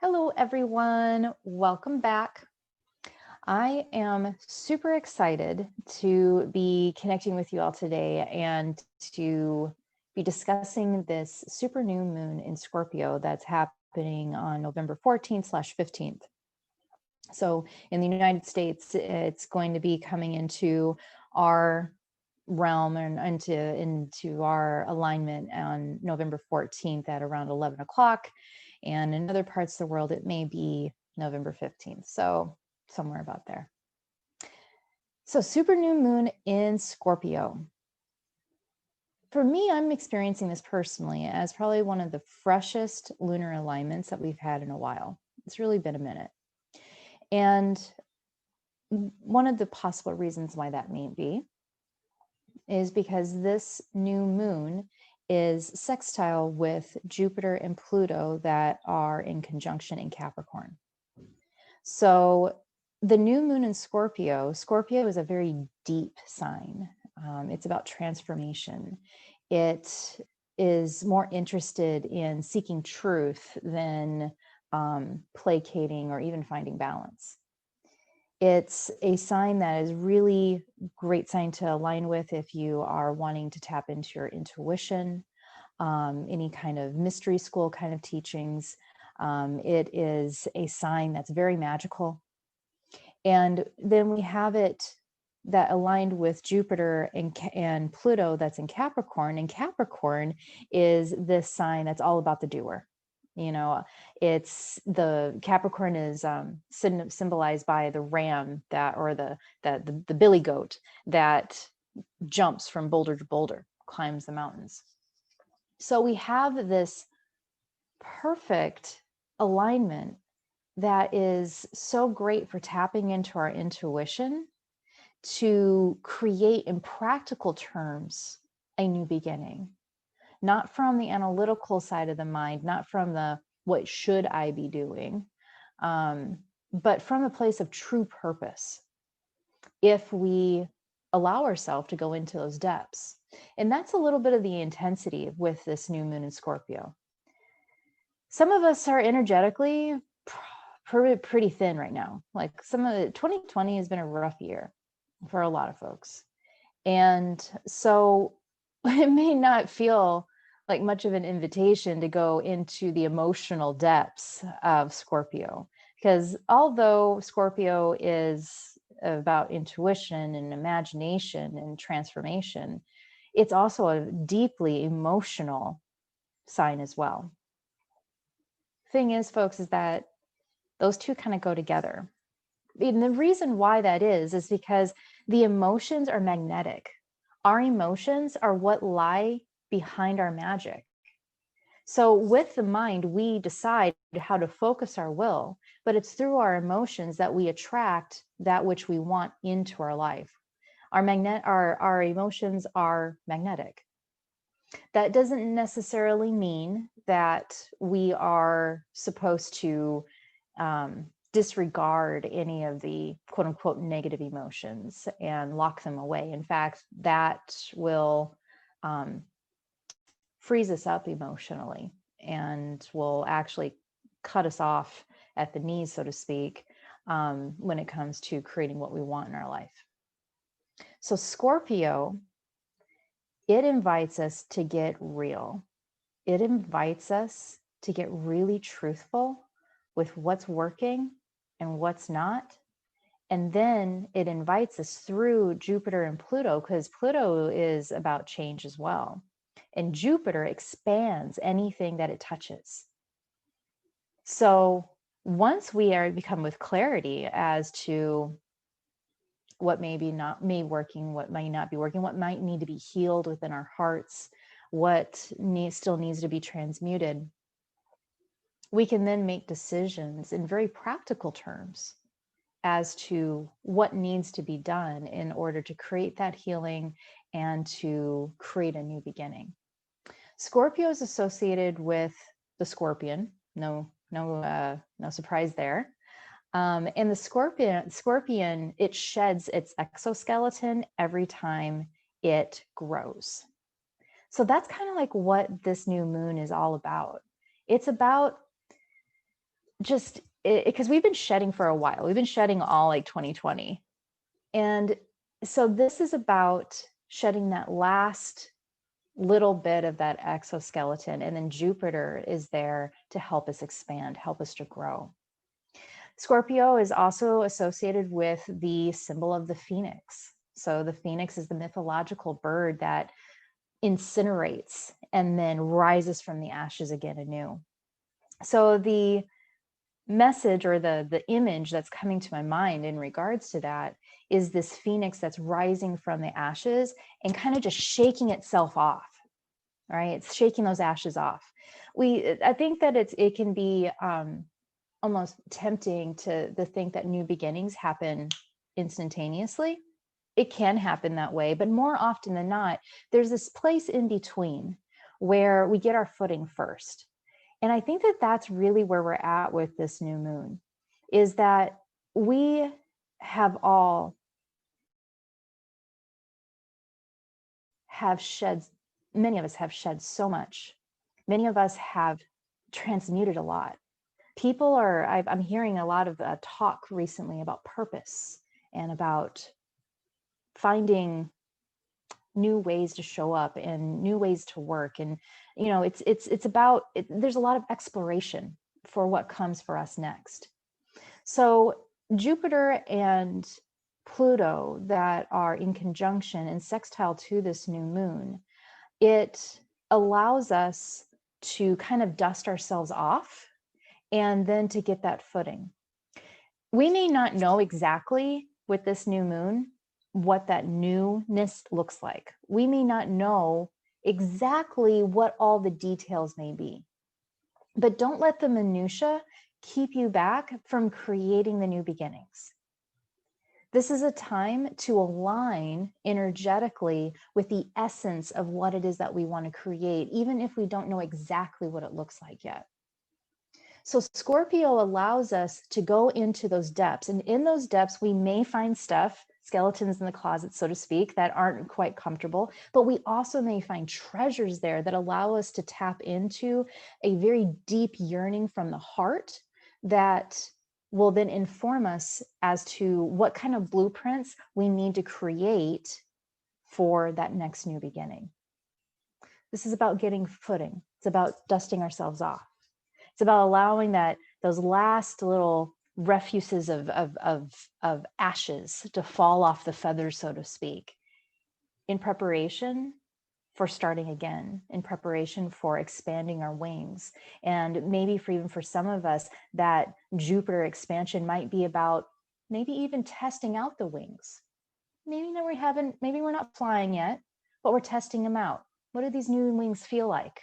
Hello, everyone. Welcome back. I am super excited to be connecting with you all today and to be discussing this super new moon in Scorpio that's happening on November 14th/15th. So in the United States, it's going to be coming into our realm and into our alignment on November 14th at around 11 o'clock. And in other parts of the world, it may be November 15th. So somewhere about there. So super new moon in Scorpio. For me, I'm experiencing this personally as probably one of the freshest lunar alignments that we've had in a while. It's really been a minute. And one of the possible reasons why that may be is because this new moon is sextile with Jupiter and Pluto that are in conjunction in Capricorn. So the new moon in Scorpio is a very deep sign. It's about transformation. It is more interested in seeking truth than placating or even finding balance. It's a sign that is really great sign to align with if you are wanting to tap into your intuition, any kind of mystery school kind of teachings. It is a sign that's very magical. And then we have it that aligned with Jupiter and Pluto that's in Capricorn. And Capricorn is this sign that's all about the doer. You know, it's the Capricorn is symbolized by the ram or the billy goat that jumps from boulder to boulder, climbs the mountains. So we have this perfect alignment that is so great for tapping into our intuition to create in practical terms a new beginning. Not from the analytical side of the mind, not from the what should I be doing, but from a place of true purpose. If we allow ourselves to go into those depths. And that's a little bit of the intensity with this new moon in Scorpio. Some of us are energetically pretty thin right now. Like 2020 has been a rough year for a lot of folks. And so it may not feel like much of an invitation to go into the emotional depths of Scorpio, because although Scorpio is about intuition and imagination and transformation, it's also a deeply emotional sign as well. Thing is, folks, is that those two kind of go together. And the reason why that is because the emotions are magnetic. Our emotions are what lie behind our magic. So with the mind, we decide how to focus our will, but it's through our emotions that we attract that which we want into our life. Our emotions are magnetic. That doesn't necessarily mean that we are supposed to disregard any of the quote unquote negative emotions and lock them away. In fact, that will freeze us up emotionally and will actually cut us off at the knees, so to speak, when it comes to creating what we want in our life. So Scorpio, it invites us to get real. It invites us to get really truthful with what's working and what's not. And then it invites us through Jupiter and Pluto, because Pluto is about change as well. And Jupiter expands anything that it touches. So once we become with clarity as to what may be not me working, what might not be working, what might need to be healed within our hearts, what still needs to be transmuted, we can then make decisions in very practical terms as to what needs to be done in order to create that healing and to create a new beginning. Scorpio is associated with the scorpion. No surprise there. And the scorpion, it sheds its exoskeleton every time it grows. So that's kind of like what this new moon is all about. It's about just because we've been shedding for a while. We've been shedding all like 2020. And so this is about shedding that last little bit of that exoskeleton. And then Jupiter is there to help us expand, help us to grow. Scorpio is also associated with the symbol of the phoenix. So the phoenix is the mythological bird that incinerates and then rises from the ashes again anew. So the message or the image that's coming to my mind in regards to that is this phoenix that's rising from the ashes and kind of just shaking itself off, right? It's shaking those ashes off. I think that it can be almost tempting to think that new beginnings happen instantaneously. It can happen that way, but more often than not, there's this place in between where we get our footing first. And I think that that's really where we're at with this new moon, is that we have all have shed, many of us have shed so much. Many of us have transmuted a lot. People are, I'm hearing a lot of talk recently about purpose and about finding new ways to show up and new ways to work. And, you know, it's about, there's a lot of exploration for what comes for us next. So Jupiter and Pluto that are in conjunction and sextile to this new moon, it allows us to kind of dust ourselves off and then to get that footing. We may not know exactly with this new moon what that newness looks like. We may not know exactly what all the details may be, but don't let the minutia keep you back from creating the new beginnings. This is a time to align energetically with the essence of what it is that we want to create, even if we don't know exactly what it looks like yet. So Scorpio allows us to go into those depths. And in those depths, we may find stuff, skeletons in the closet, so to speak, that aren't quite comfortable, but we also may find treasures there that allow us to tap into a very deep yearning from the heart that will then inform us as to what kind of blueprints we need to create for that next new beginning. This is about getting footing. It's about dusting ourselves off. It's about allowing those last little refuses of ashes to fall off the feathers, so to speak, in preparation for starting again, in preparation for expanding our wings. And maybe even for some of us, that Jupiter expansion might be about maybe even testing out the wings. Maybe we're not flying yet, but we're testing them out. What do these new wings feel like?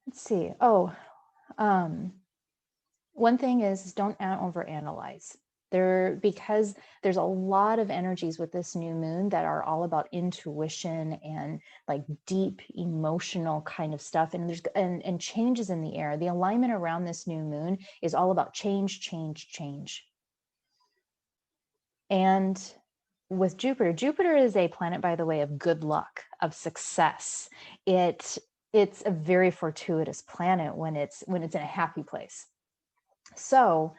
Let's see. One thing is don't overanalyze. Because there's a lot of energies with this new moon that are all about intuition and like deep emotional kind of stuff. And there's and changes in the air. The alignment around this new moon is all about change, change, change. And with Jupiter is a planet, by the way, of good luck, of success. It's a very fortuitous planet when it's in a happy place. So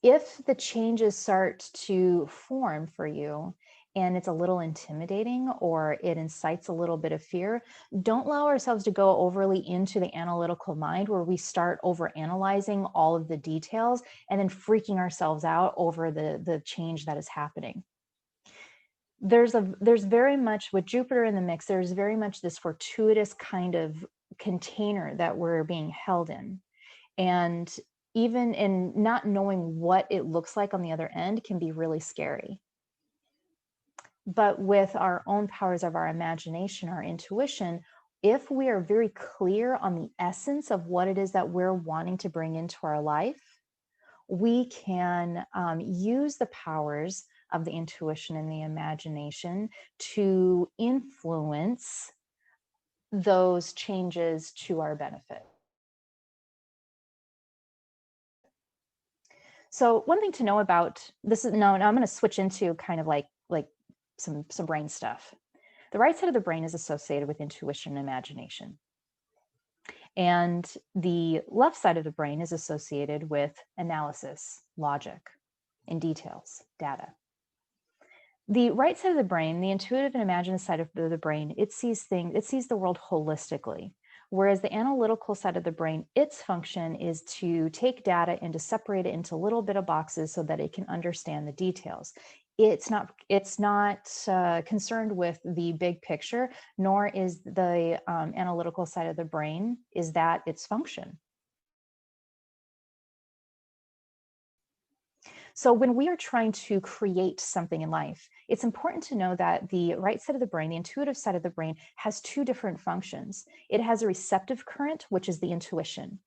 if the changes start to form for you and it's a little intimidating or it incites a little bit of fear, don't allow ourselves to go overly into the analytical mind where we start over analyzing all of the details and then freaking ourselves out over the change that is happening. There's very much, with Jupiter in the mix, there's very much this fortuitous kind of container that we're being held in. And even in not knowing what it looks like on the other end can be really scary. But with our own powers of our imagination, our intuition, if we are very clear on the essence of what it is that we're wanting to bring into our life, we can use the powers of the intuition and the imagination to influence those changes to our benefit. So one thing to know about this is now I'm going to switch into kind of like some brain stuff. The right side of the brain is associated with intuition and imagination. And the left side of the brain is associated with analysis, logic, and details, data. The right side of the brain, the intuitive and imaginative side of the brain, it sees the world holistically. Whereas the analytical side of the brain, its function is to take data and to separate it into little bit of boxes so that it can understand the details. It's not concerned with the big picture, nor is the analytical side of the brain, is that its function. So when we are trying to create something in life, it's important to know that the right side of the brain, the intuitive side of the brain, has two different functions. It has a receptive current, which is the intuition.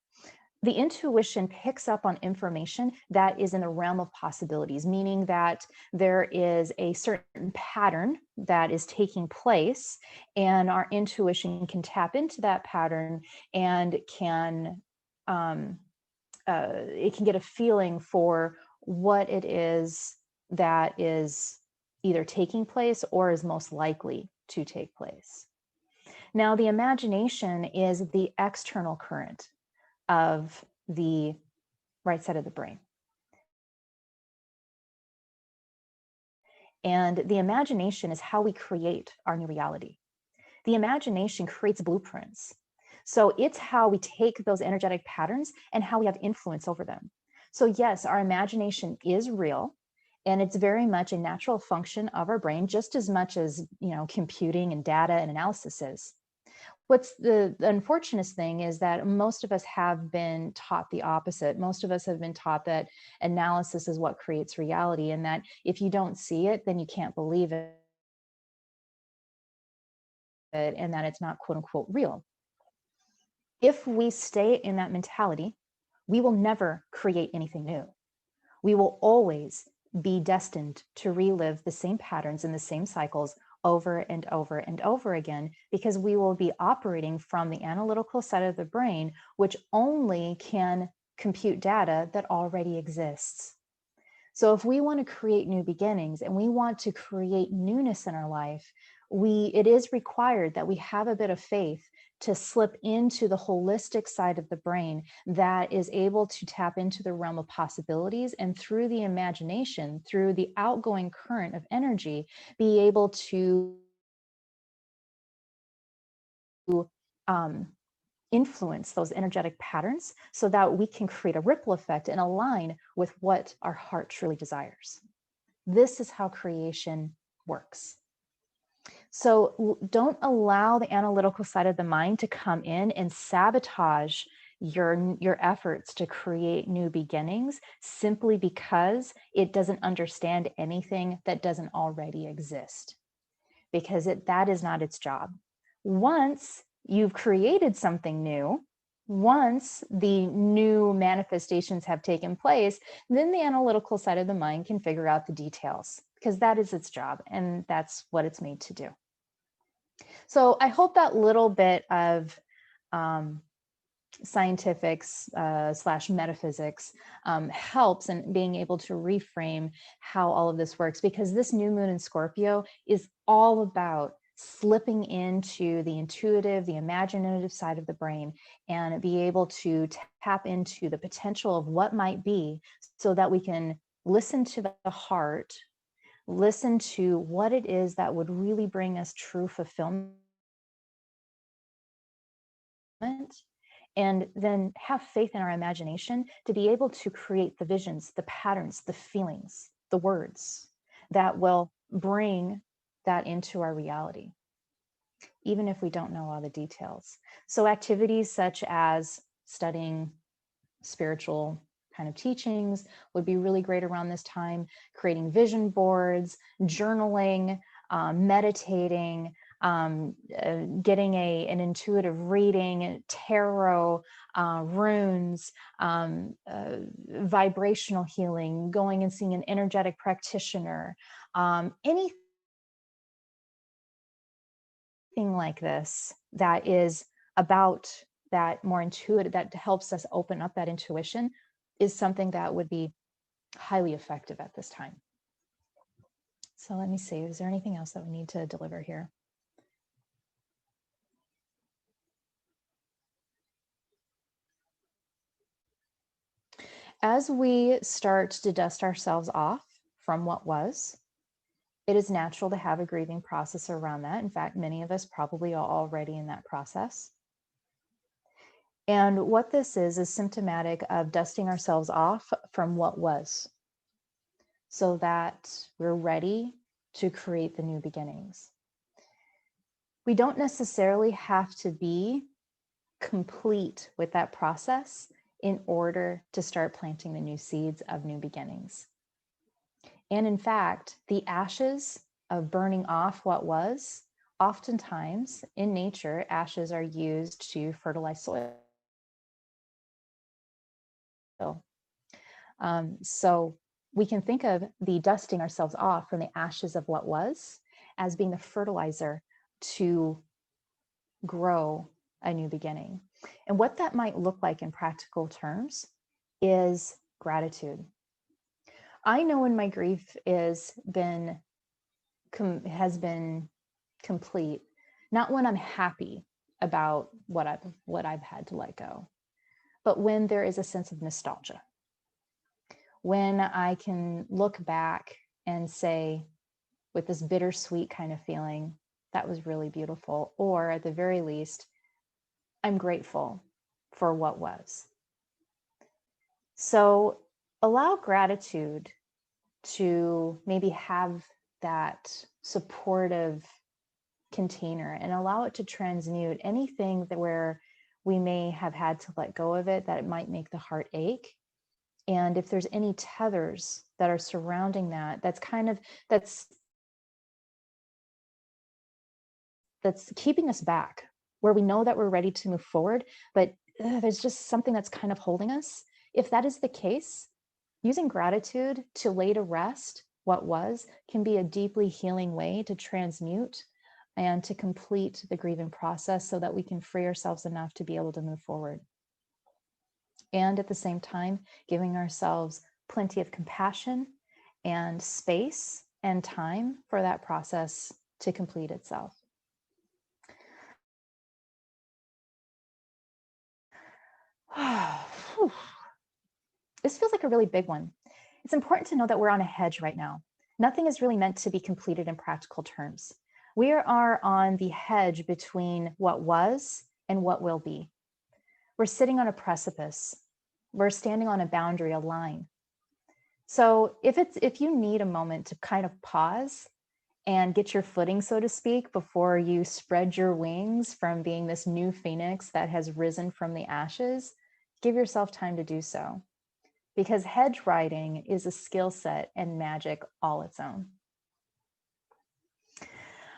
The intuition picks up on information that is in the realm of possibilities, meaning that there is a certain pattern that is taking place, and our intuition can tap into that pattern and can it can get a feeling for what it is that is either taking place or is most likely to take place. Now, the imagination is the external current of the right side of the brain. And the imagination is how we create our new reality. The imagination creates blueprints. So it's how we take those energetic patterns and how we have influence over them. So yes, our imagination is real, and it's very much a natural function of our brain, just as much as, computing and data and analysis is. What's the unfortunate thing is that most of us have been taught the opposite. Most of us have been taught that analysis is what creates reality, and that if you don't see it, then you can't believe it, and that it's not quote unquote real. If we stay in that mentality, we will never create anything new. We will always be destined to relive the same patterns and the same cycles over and over and over again, because we will be operating from the analytical side of the brain, which only can compute data that already exists. So if we want to create new beginnings and we want to create newness in our life, it is required that we have a bit of faith to slip into the holistic side of the brain that is able to tap into the realm of possibilities, and through the imagination, through the outgoing current of energy, be able to influence those energetic patterns so that we can create a ripple effect and align with what our heart truly desires. This is how creation works. So don't allow the analytical side of the mind to come in and sabotage your efforts to create new beginnings simply because it doesn't understand anything that doesn't already exist, because that is not its job. Once you've created something new, once the new manifestations have taken place, then the analytical side of the mind can figure out the details, because that is its job and that's what it's made to do. So I hope that little bit of scientifics / metaphysics helps in being able to reframe how all of this works, because this new moon in Scorpio is all about slipping into the intuitive, the imaginative side of the brain, and be able to tap into the potential of what might be, so that we can listen to the heart, listen to what it is that would really bring us true fulfillment, and then have faith in our imagination to be able to create the visions, the patterns, the feelings, the words that will bring that into our reality, even if we don't know all the details. So activities such as studying spiritual kind of teachings would be really great around this time. Creating vision boards, journaling, meditating, getting an intuitive reading, tarot, runes, vibrational healing, going and seeing an energetic practitioner, anything like this that is about that more intuitive, that helps us open up that intuition, is something that would be highly effective at this time. So let me see, is there anything else that we need to deliver here? As we start to dust ourselves off from what was, it is natural to have a grieving process around that. In fact, many of us probably are already in that process. And what this is symptomatic of dusting ourselves off from what was, so that we're ready to create the new beginnings. We don't necessarily have to be complete with that process in order to start planting the new seeds of new beginnings. And in fact, the ashes of burning off what was, oftentimes in nature, ashes are used to fertilize soil. So we can think of the dusting ourselves off from the ashes of what was as being the fertilizer to grow a new beginning. And what that might look like in practical terms is gratitude. I know when my grief has been complete, not when I'm happy about what I've had to let go, but when there is a sense of nostalgia. When I can look back and say, with this bittersweet kind of feeling, that was really beautiful, or at the very least, I'm grateful for what was. So allow gratitude to maybe have that supportive container and allow it to transmute anything that where we may have had to let go of it, that it might make the heart ache. And if there's any tethers that are surrounding that, that's keeping us back, where we know that we're ready to move forward, but there's just something that's kind of holding us. If that is the case, using gratitude to lay to rest what was can be a deeply healing way to transmute and to complete the grieving process so that we can free ourselves enough to be able to move forward. And at the same time, giving ourselves plenty of compassion and space and time for that process to complete itself. This feels like a really big one. It's important to know that we're on a hedge right now. Nothing is really meant to be completed in practical terms. We are on the hedge between what was and what will be. We're sitting on a precipice. We're standing on a boundary, a line. So if you need a moment to kind of pause and get your footing, so to speak, before you spread your wings from being this new phoenix that has risen from the ashes, give yourself time to do so. Because hedge riding is a skill set and magic all its own.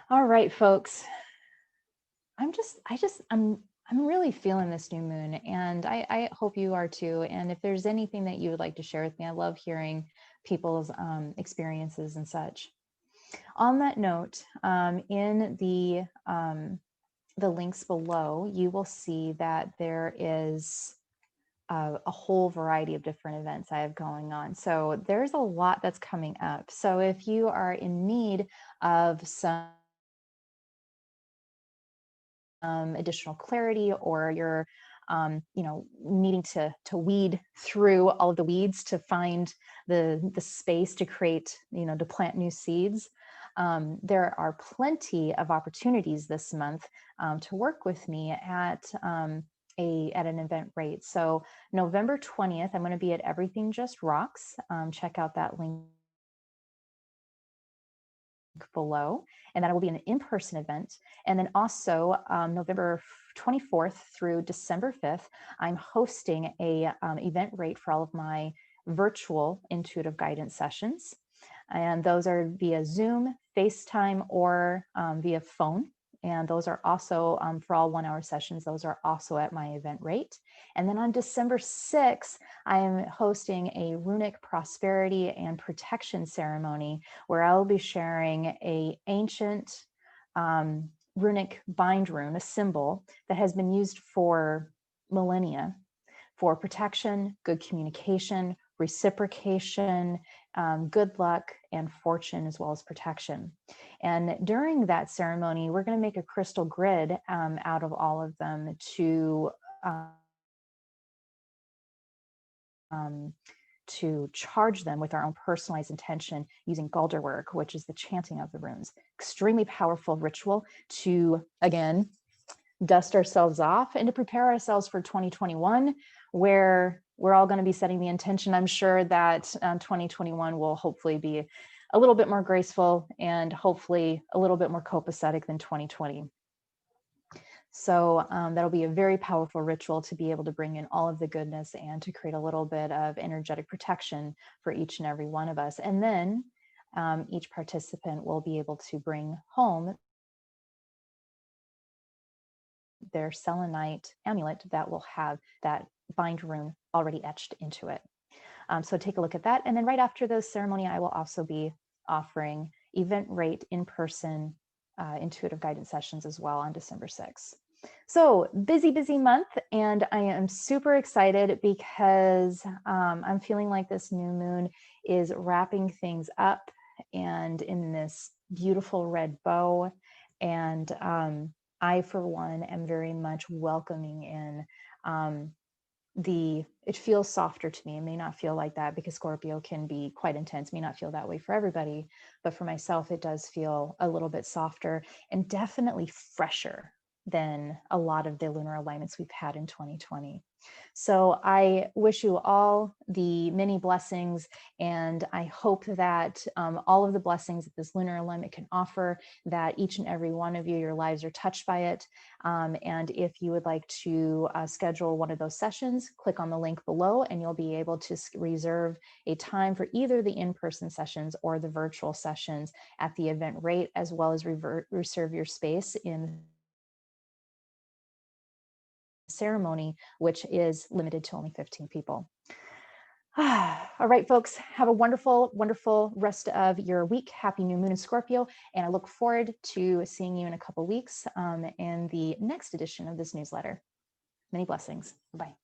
All right, folks. I'm really feeling this new moon, and I hope you are too. And if there's anything that you would like to share with me, I love hearing people's experiences and such. On that note, in the links below, you will see that there is a whole variety of different events I have going on. So there's a lot that's coming up. So if you are in need of some additional clarity, or you're needing to weed through all of the weeds to find the space to create, to plant new seeds, there are plenty of opportunities this month to work with me at an event rate. So November 20th, I'm going to be at Everything Just Rocks. Check out that link below, and that will be an in-person event. And then also November 24th through December 5th, I'm hosting a event rate for all of my virtual intuitive guidance sessions. And those are via Zoom, FaceTime, or via phone. And those are also for all 1 hour sessions. Those are also at my event rate. And then on December 6th, I am hosting a runic prosperity and protection ceremony where I'll be sharing a ancient runic bind rune, a symbol that has been used for millennia for protection, good communication, reciprocation, good luck, and fortune, as well as protection. And during that ceremony, we're going to make a crystal grid out of all of them to to charge them with our own personalized intention using Galder work, which is the chanting of the runes. Extremely powerful ritual to, again, dust ourselves off and to prepare ourselves for 2021, where we're all going to be setting the intention. I'm sure that 2021 will hopefully be a little bit more graceful and hopefully a little bit more copacetic than 2020. So that'll be a very powerful ritual to be able to bring in all of the goodness and to create a little bit of energetic protection for each and every one of us. And then each participant will be able to bring home their selenite amulet that will have that bind rune already etched into it. So take a look at that. And then right after the ceremony, I will also be offering event rate in-person intuitive guidance sessions as well on December 6th. So busy month, and I am super excited because I'm feeling like this new moon is wrapping things up and in this beautiful red bow. And I, for one, am very much welcoming in it feels softer to me. It may not feel like that because Scorpio can be quite intense, may not feel that way for everybody, but for myself, it does feel a little bit softer and definitely fresher than a lot of the lunar alignments we've had in 2020. So I wish you all the many blessings, and I hope that all of the blessings that this lunar alignment can offer, that each and every one of you, your lives are touched by it. And if you would like to schedule one of those sessions, click on the link below and you'll be able to reserve a time for either the in-person sessions or the virtual sessions at the event rate, as well as reserve your space in ceremony, which is limited to only 15 people. All right, folks, have a wonderful, wonderful rest of your week. Happy new moon in Scorpio. And I look forward to seeing you in a couple weeks in the next edition of this newsletter. Many blessings. Bye.